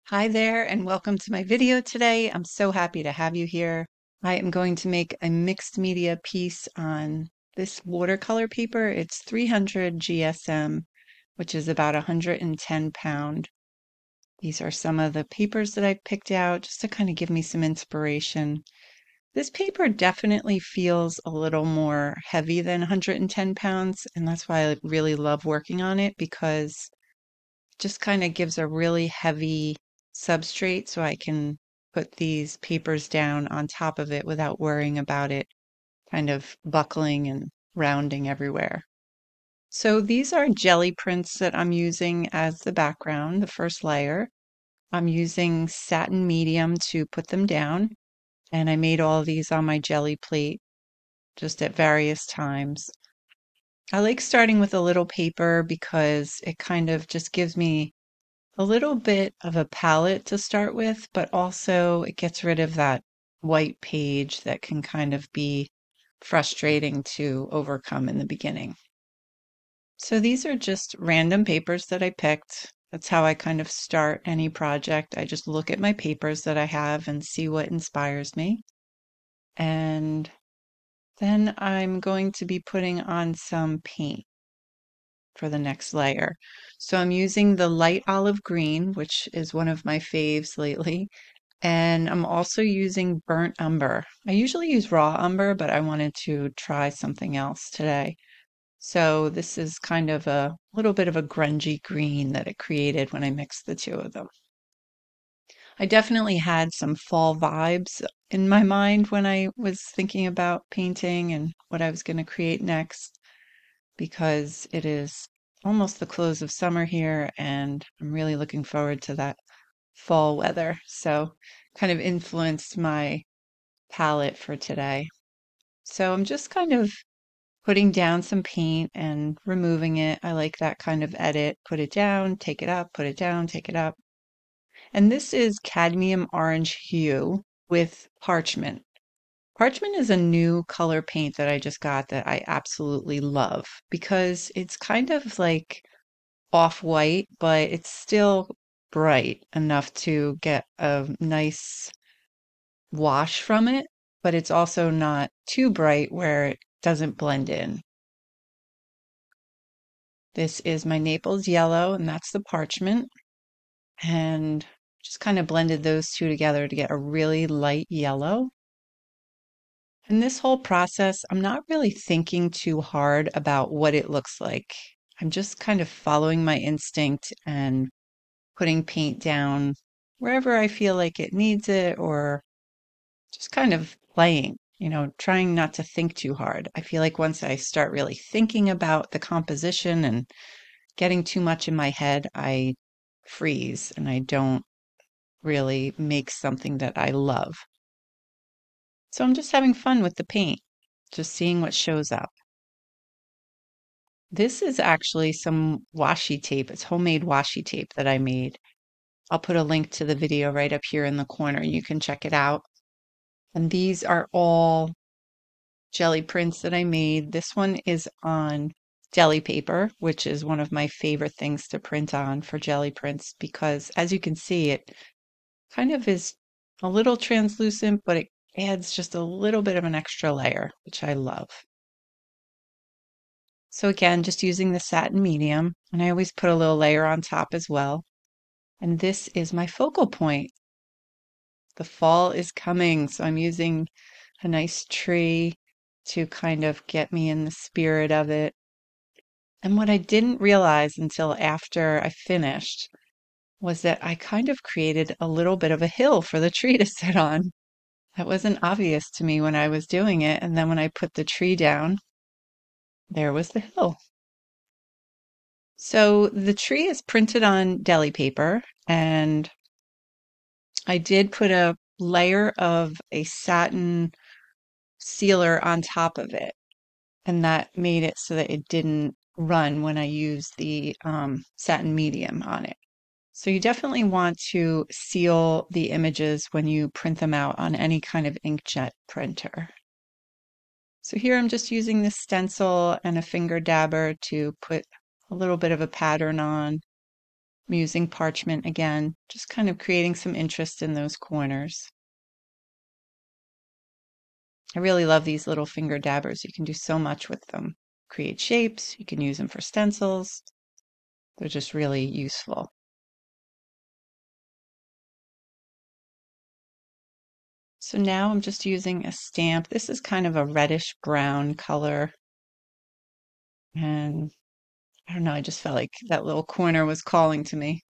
Hi there, and welcome to my video today. I'm so happy to have you here. I am going to make a mixed media piece on this watercolor paper. It's 300 GSM, which is about 110 pound. These are some of the papers that I picked out just to kind of give me some inspiration. This paper definitely feels a little more heavy than 110 pounds, and that's why I really love working on it because just kind of gives a really heavy substrate so I can put these papers down on top of it without worrying about it kind of buckling and rounding everywhere. So these are jelly prints that I'm using as the background, the first layer. I'm using satin medium to put them down, and I made all of these on my jelly plate just at various times. I like starting with a little paper because it kind of just gives me a little bit of a palette to start with, but also it gets rid of that white page that can kind of be frustrating to overcome in the beginning. So these are just random papers that I picked. That's how I kind of start any project. I just look at my papers that I have and see what inspires me. And then I'm going to be putting on some paint for the next layer. So I'm using the light olive green, which is one of my faves lately. And I'm also using burnt umber. I usually use raw umber, but I wanted to try something else today. So this is kind of a little bit of a grungy green that it created when I mixed the two of them. I definitely had some fall vibes in my mind when I was thinking about painting and what I was going to create next, because it is almost the close of summer here and I'm really looking forward to that fall weather. So kind of influenced my palette for today. So I'm just kind of putting down some paint and removing it. I like that kind of edit. Put it down, take it up, put it down, take it up. And this is cadmium orange hue with parchment. Parchment is a new color paint that I just got that I absolutely love because it's kind of like off-white, but it's still bright enough to get a nice wash from it, but it's also not too bright where it doesn't blend in. This is my Naples yellow, and that's the parchment. And just kind of blended those two together to get a really light yellow. And this whole process, I'm not really thinking too hard about what it looks like. I'm just kind of following my instinct and putting paint down wherever I feel like it needs it, or just kind of playing, trying not to think too hard. I feel like once I start really thinking about the composition and getting too much in my head, I freeze and I don't really make something that I love. So I'm just having fun with the paint, just seeing what shows up. This is actually some washi tape. It's homemade washi tape that I made. I'll put a link to the video right up here in the corner. You can check it out. And these are all jelly prints that I made. This one is on jelly paper, which is one of my favorite things to print on for jelly prints because, as you can see, it kind of is a little translucent, but it adds just a little bit of an extra layer, which I love. So again, just using the satin medium, and I always put a little layer on top as well. And this is my focal point. The fall is coming, so I'm using a nice tree to kind of get me in the spirit of it. And what I didn't realize until after I finished was that I kind of created a little bit of a hill for the tree to sit on. That wasn't obvious to me when I was doing it. And then when I put the tree down, there was the hill. So the tree is printed on deli paper, and I did put a layer of a satin sealer on top of it. And that made it so that it didn't run when I used the satin medium on it. So you definitely want to seal the images when you print them out on any kind of inkjet printer. So here I'm just using this stencil and a finger dabber to put a little bit of a pattern on. I'm using parchment again, just kind of creating some interest in those corners. I really love these little finger dabbers. You can do so much with them. Create shapes, you can use them for stencils. They're just really useful. So now I'm just using a stamp. This is kind of a reddish brown color. And I don't know, I just felt like that little corner was calling to me.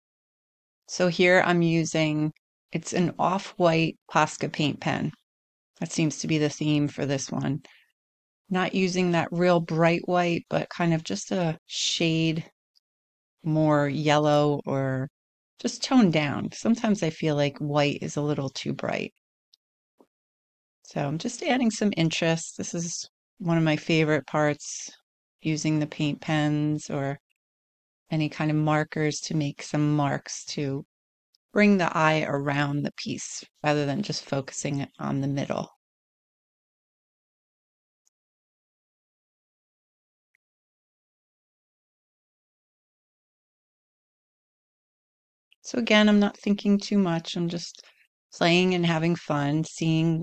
So here I'm using, it's an off-white Posca paint pen. That seems to be the theme for this one. Not using that real bright white, but kind of just a shade more yellow or just toned down. Sometimes I feel like white is a little too bright. So I'm just adding some interest. This is one of my favorite parts, using the paint pens or any kind of markers to make some marks to bring the eye around the piece rather than just focusing on the middle. So again, I'm not thinking too much. I'm just playing and having fun, seeing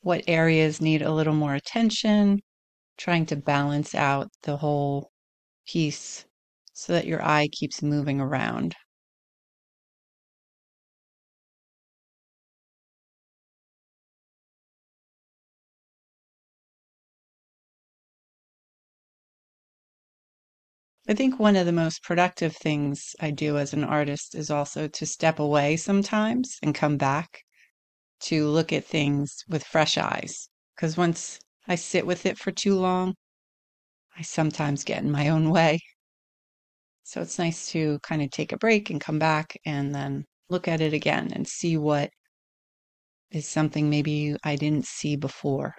what areas need a little more attention, trying to balance out the whole piece so that your eye keeps moving around. I think one of the most productive things I do as an artist is also to step away sometimes and come back to look at things with fresh eyes. Because once I sit with it for too long, I sometimes get in my own way. So it's nice to kind of take a break and come back and then look at it again and see what is something maybe I didn't see before.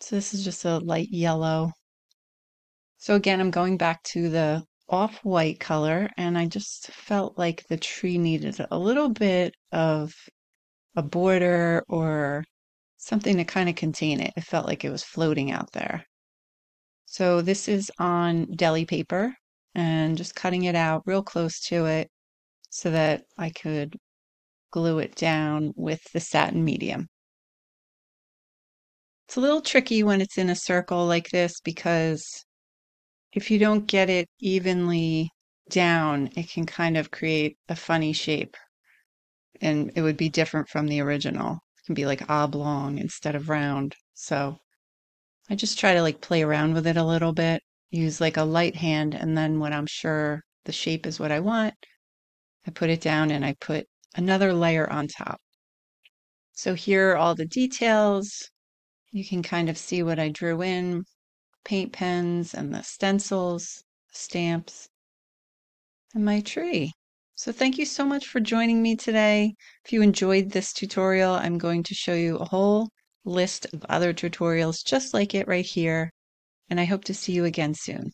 So this is just a light yellow. So again, I'm going back to the off-white color, and I just felt like the tree needed a little bit of a border or something to kind of contain it. It felt like it was floating out there. So this is on deli paper and just cutting it out real close to it so that I could glue it down with the satin medium. It's a little tricky when it's in a circle like this because if you don't get it evenly down, it can kind of create a funny shape and it would be different from the original. It can be like oblong instead of round. So I just try to like play around with it a little bit, use like a light hand, and then when I'm sure the shape is what I want, I put it down and I put another layer on top. So here are all the details. You can kind of see what I drew in, paint pens and the stencils, stamps, and my tree. So thank you so much for joining me today. If you enjoyed this tutorial, I'm going to show you a whole list of other tutorials just like it right here, and I hope to see you again soon.